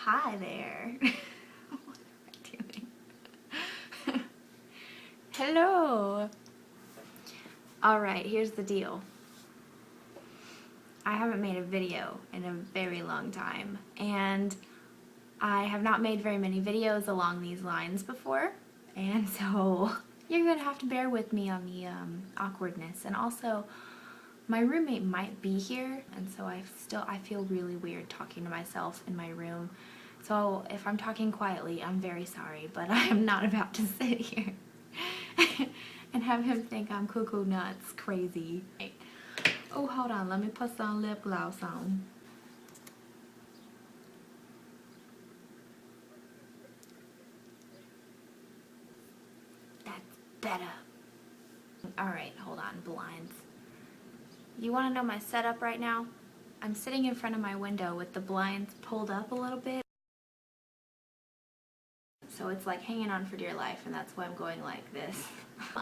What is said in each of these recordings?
Hi there. What am I doing? Hello. Alright, here's the deal. I haven't made a video in a very long time, and I have not made very many videos along these lines before, and so you're gonna have to bear with me on the awkwardness. And also, my roommate might be here, and so I feel really weird talking to myself in my room. So if I'm talking quietly, I'm very sorry, but I am not about to sit here and have him think I'm cuckoo nuts crazy. Oh, hold on, let me put some lip gloss on. That's better. Alright, hold on, blinds. You want to know my setup right now? I'm sitting in front of my window with the blinds pulled up a little bit. So it's like hanging on for dear life, and that's why I'm going like this.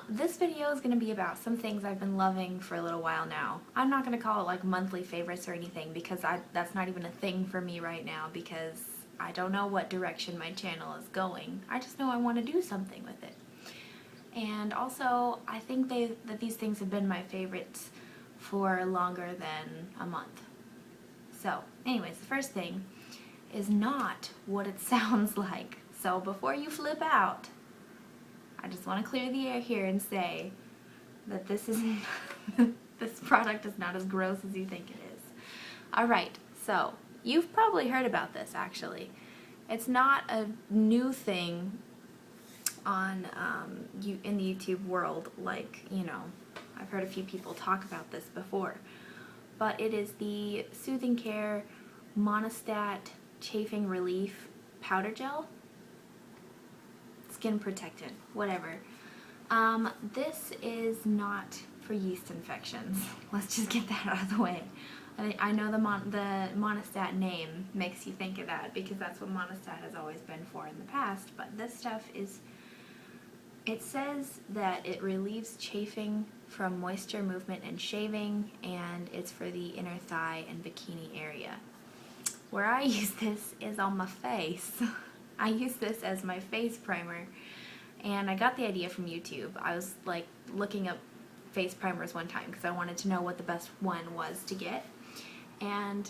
This video is going to be about some things I've been loving for a little while now. I'm not going to call it like monthly favorites or anything, because that's not even a thing for me right now, because I don't know what direction my channel is going. I just know I want to do something with it. And also, I think that these things have been my favorites for longer than a month. So, anyways, the first thing is not what it sounds like. So before you flip out, I just want to clear the air here and say that this product is not as gross as you think it is. Alright, so you've probably heard about this actually. It's not a new thing on in the YouTube world, like, you know, I've heard a few people talk about this before. But it is the Soothing Care Monostat Chafing Relief Powder Gel. Skin protectant, whatever. This is not for yeast infections. Let's just get that out of the way. I know the Monostat name makes you think of that, because that's what Monostat has always been for in the past, but this stuff is, it says that it relieves chafing from moisture, movement, and shaving, and it's for the inner thigh and bikini area. Where I use this is on my face. I use this as my face primer, and I got the idea from YouTube. I was like looking up face primers one time because I wanted to know what the best one was to get, and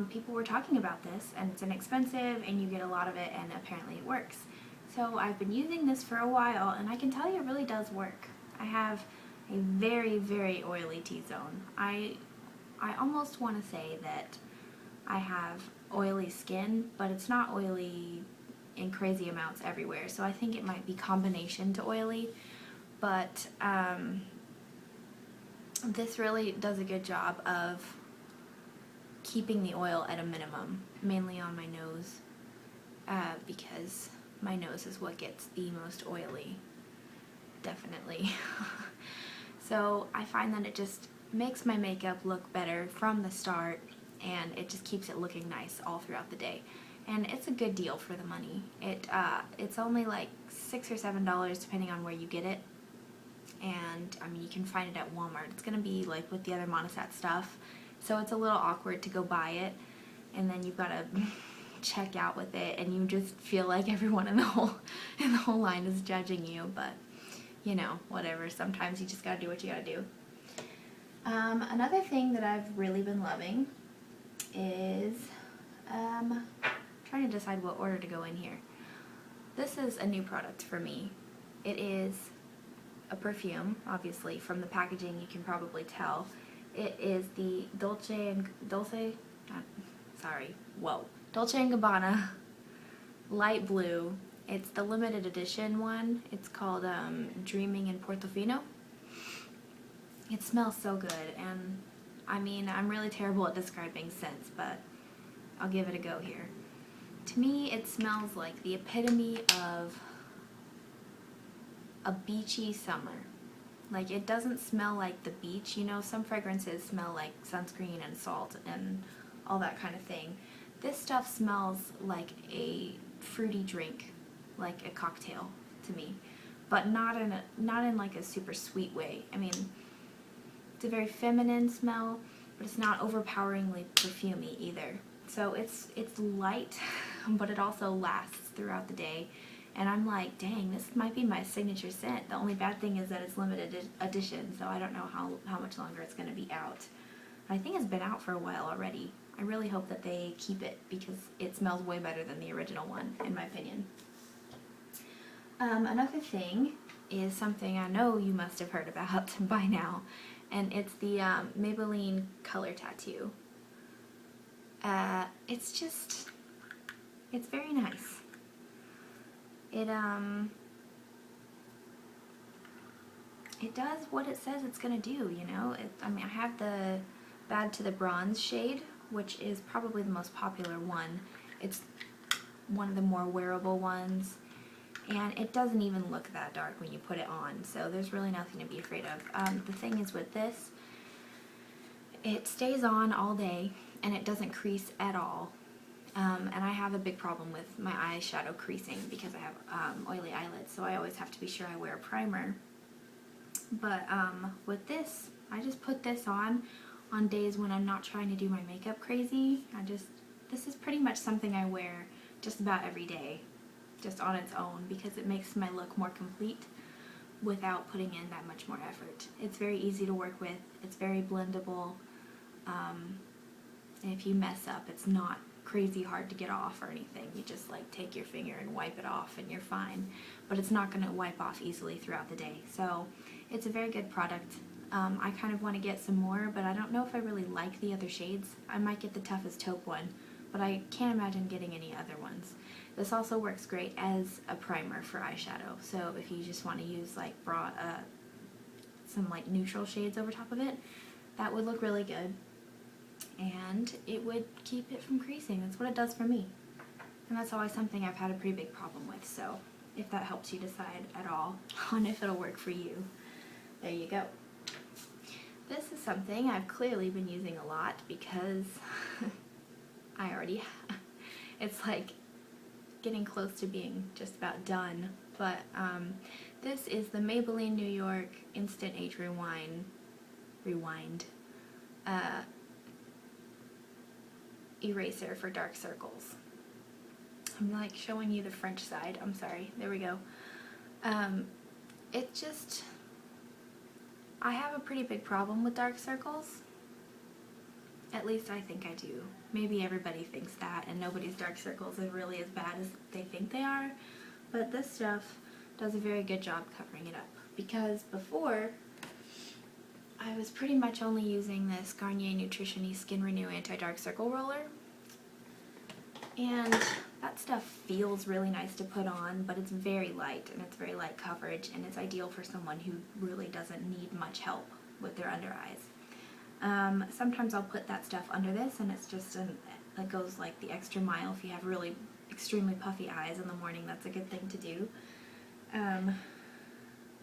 people were talking about this, and it's inexpensive and you get a lot of it, and apparently it works. So I've been using this for a while, and I can tell you it really does work. I have a very, very oily T-zone. I almost want to say that I have oily skin, but it's not oily in crazy amounts everywhere, so I think it might be combination to oily, but this really does a good job of keeping the oil at a minimum, mainly on my nose, because my nose is what gets the most oily, definitely. So I find that it just makes my makeup look better from the start, and it just keeps it looking nice all throughout the day. And it's a good deal for the money. It's only like $6 or $7 depending on where you get it. And I mean, you can find it at Walmart. It's gonna be like with the other Monostat stuff, so it's a little awkward to go buy it, and then you've got to check out with it, and you just feel like everyone in the whole line is judging you. But you know, whatever. Sometimes you just gotta do what you gotta do. Another thing that I've really been loving is trying to decide what order to go in here. This is a new product for me. It is a perfume, obviously. From the packaging you can probably tell. It is the Dolce & Gabbana Light Blue. It's the limited edition one. It's called Dreaming in Portofino. It smells so good, and I mean, I'm really terrible at describing scents, but I'll give it a go here. To me, it smells like the epitome of a beachy summer. Like, it doesn't smell like the beach. You know, some fragrances smell like sunscreen and salt and all that kind of thing. This stuff smells like a fruity drink, like a cocktail to me, but not in like a super sweet way. I mean, it's a very feminine smell, but it's not overpoweringly perfumey either. So it's light, but it also lasts throughout the day. And I'm like, dang, this might be my signature scent. The only bad thing is that it's limited edition, so I don't know how much longer it's going to be out. I think it's been out for a while already. I really hope that they keep it because it smells way better than the original one, in my opinion. Another thing is something I know you must have heard about by now, and it's the Maybelline Color Tattoo. It's very nice. It does what it says it's gonna do, you know? I mean, I have the Bad to the Bronze shade, which is probably the most popular one. It's one of the more wearable ones, and it doesn't even look that dark when you put it on, so there's really nothing to be afraid of. The thing is with this, it stays on all day, and it doesn't crease at all. And I have a big problem with my eyeshadow creasing because I have oily eyelids, so I always have to be sure I wear a primer. But with this, I just put this on days when I'm not trying to do my makeup crazy. This is pretty much something I wear just about every day, just on its own, because it makes my look more complete without putting in that much more effort. It's very easy to work with, it's very blendable, and if you mess up, it's not crazy hard to get off or anything. You just like take your finger and wipe it off and you're fine, but it's not going to wipe off easily throughout the day. So it's a very good product. I kind of want to get some more, but I don't know if I really like the other shades. I might get the Toughest Taupe one, but I can't imagine getting any other ones. This also works great as a primer for eyeshadow, so if you just want to use like some like neutral shades over top of it, that would look really good. And it would keep it from creasing. That's what it does for me. And that's always something I've had a pretty big problem with, so if that helps you decide at all on if it'll work for you, there you go. This is something I've clearly been using a lot because I already have. It's like getting close to being just about done, but this is the Maybelline New York Instant Age Rewind eraser for dark circles. I'm like showing you the French side. I'm sorry. There we go. I have a pretty big problem with dark circles. At least I think I do. Maybe everybody thinks that, and nobody's dark circles are really as bad as they think they are. But this stuff does a very good job covering it up. Because before, I was pretty much only using this Garnier Nutrition-y Skin Renew Anti-Dark Circle Roller. And that stuff feels really nice to put on, but it's very light, and it's very light coverage, and it's ideal for someone who really doesn't need much help with their under eyes. Sometimes I'll put that stuff under this, and it's just it goes like the extra mile. If you have really extremely puffy eyes in the morning, that's a good thing to do.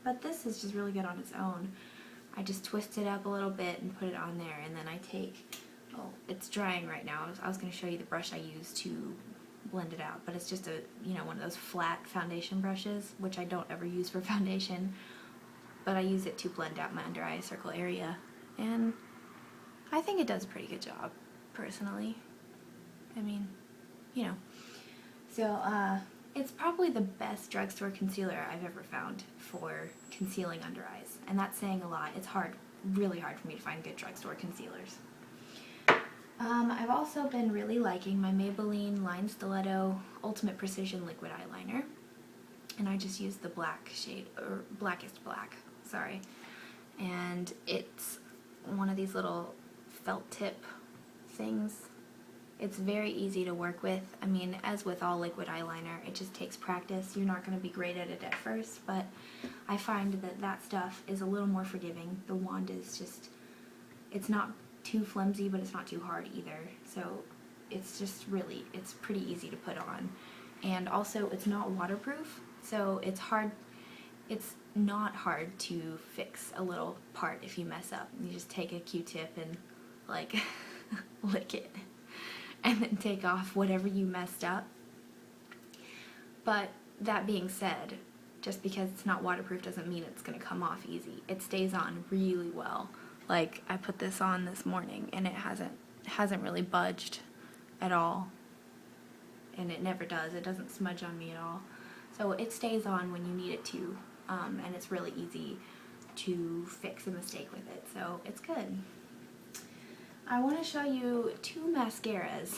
But this is just really good on its own. I just twist it up a little bit and put it on there, and then I take, it's drying right now. I was going to show you the brush I use to blend it out, but it's just one of those flat foundation brushes, which I don't ever use for foundation, but I use it to blend out my under eye circle area, and I think it does a pretty good job, personally. I mean, So, it's probably the best drugstore concealer I've ever found for concealing under eyes, and that's saying a lot. It's really hard for me to find good drugstore concealers. I've also been really liking my Maybelline Line Stiletto Ultimate Precision Liquid Eyeliner, and I just use the black shade, or Blackest Black, sorry, and it's one of these little felt tip things. It's very easy to work with. I mean, as with all liquid eyeliner, it just takes practice. You're not going to be great at it at first, but I find that stuff is a little more forgiving. The wand is just, it's not too flimsy, but it's not too hard either. So it's just it's pretty easy to put on. And also, it's not waterproof, so it's not hard to fix a little part if you mess up. You just take a Q-tip and like lick it, and then take off whatever you messed up. But that being said, just because it's not waterproof doesn't mean it's going to come off easy. It stays on really well. Like, I put this on this morning and it hasn't really budged at all. and it never does. It doesn't smudge on me at all. So it stays on when you need it to, and it's really easy to fix a mistake with it, so it's good. I want to show you two mascaras.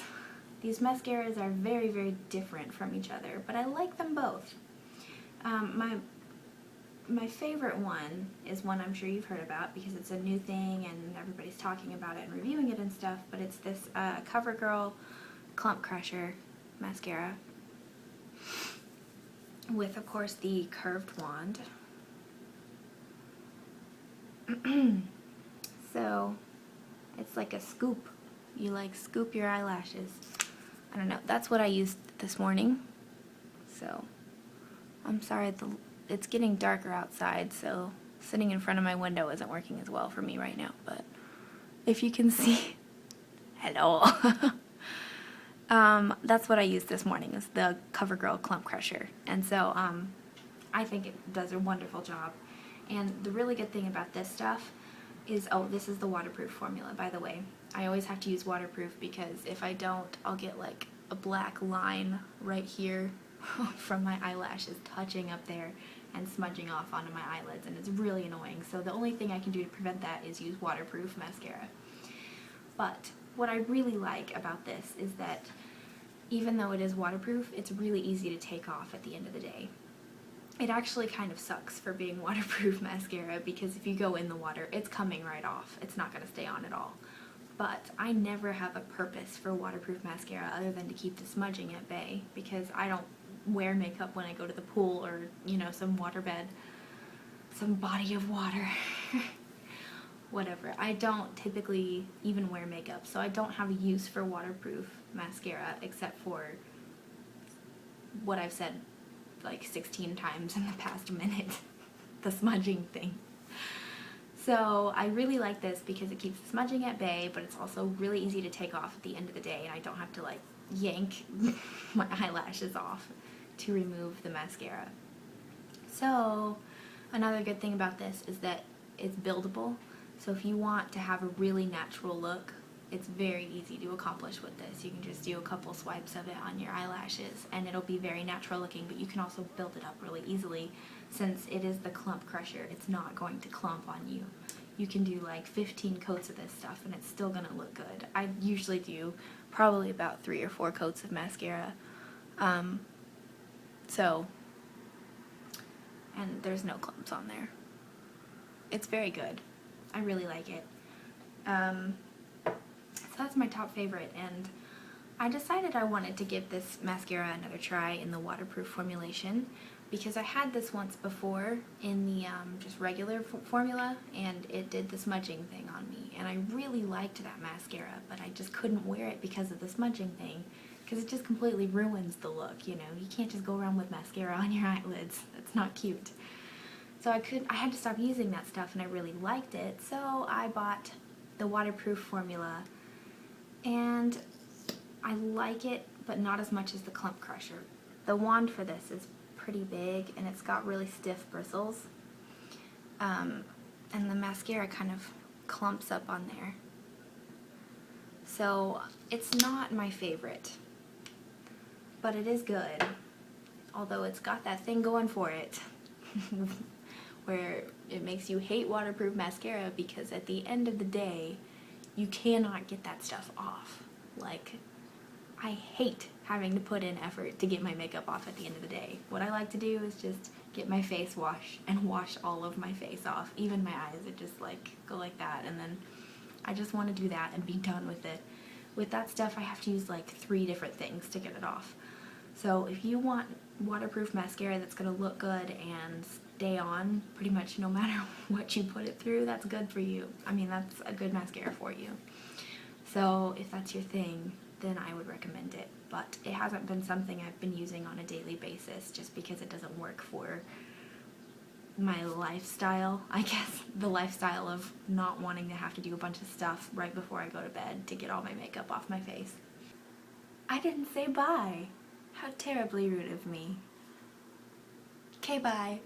These mascaras are very, very different from each other, but I like them both. My favorite one is one I'm sure you've heard about because it's a new thing and everybody's talking about it and reviewing it and stuff, but it's this CoverGirl Clump Crusher mascara with, of course, the curved wand. So it's like a scoop. You like scoop your eyelashes. I don't know. That's what I used this morning. So I'm sorry, it's getting darker outside, so sitting in front of my window isn't working as well for me right now. But if you can see, hello. That's what I used this morning, is the CoverGirl Clump Crusher. And so I think it does a wonderful job. And the really good thing about this stuff is, oh, this is the waterproof formula, by the way. I always have to use waterproof because if I don't, I'll get like a black line right here from my eyelashes touching up there and smudging off onto my eyelids, and it's really annoying. So the only thing I can do to prevent that is use waterproof mascara. But what I really like about this is that even though it is waterproof, it's really easy to take off at the end of the day. It actually kind of sucks for being waterproof mascara because if you go in the water, it's coming right off. It's not going to stay on at all. But I never have a purpose for waterproof mascara other than to keep the smudging at bay, because I don't wear makeup when I go to the pool or, you know, some waterbed, some body of water. Whatever. I don't typically even wear makeup, so I don't have a use for waterproof mascara except for what I've said like 16 times in the past minute, the smudging thing. So I really like this because it keeps the smudging at bay, but it's also really easy to take off at the end of the day, and I don't have to like yank my eyelashes off to remove the mascara. So another good thing about this is that it's buildable. So if you want to have a really natural look, it's very easy to accomplish with this. You can just do a couple swipes of it on your eyelashes and it'll be very natural looking, but you can also build it up really easily. Since it is the clump crusher, it's not going to clump on you. You can do like 15 coats of this stuff and it's still gonna look good. I usually do probably about 3 or 4 coats of mascara. And there's no clumps on there. It's very good. I really like it. So that's my top favorite, and I decided I wanted to give this mascara another try in the waterproof formulation because I had this once before in the just regular formula, and it did the smudging thing on me, and I really liked that mascara, but I just couldn't wear it because of the smudging thing, because it just completely ruins the look, you know. You can't just go around with mascara on your eyelids. That's not cute. So I had to stop using that stuff, and I really liked it, so I bought the waterproof formula, and I like it, but not as much as the Clump Crusher. The wand for this is pretty big, and it's got really stiff bristles, and the mascara kind of clumps up on there. So it's not my favorite, but it is good, although it's got that thing going for it where it makes you hate waterproof mascara because at the end of the day, you cannot get that stuff off. Like, I hate having to put in effort to get my makeup off at the end of the day. What I like to do is just get my face washed and wash all of my face off. Even my eyes, it just like go like that, and then I just want to do that and be done with it. With that stuff, I have to use like 3 different things to get it off. So if you want waterproof mascara that's going to look good and stay on pretty much no matter what you put it through, that's good for you. I mean, that's a good mascara for you. So if that's your thing, then I would recommend it. But it hasn't been something I've been using on a daily basis just because it doesn't work for my lifestyle, I guess. The lifestyle of not wanting to have to do a bunch of stuff right before I go to bed to get all my makeup off my face. I didn't say bye. How terribly rude of me. Okay, bye.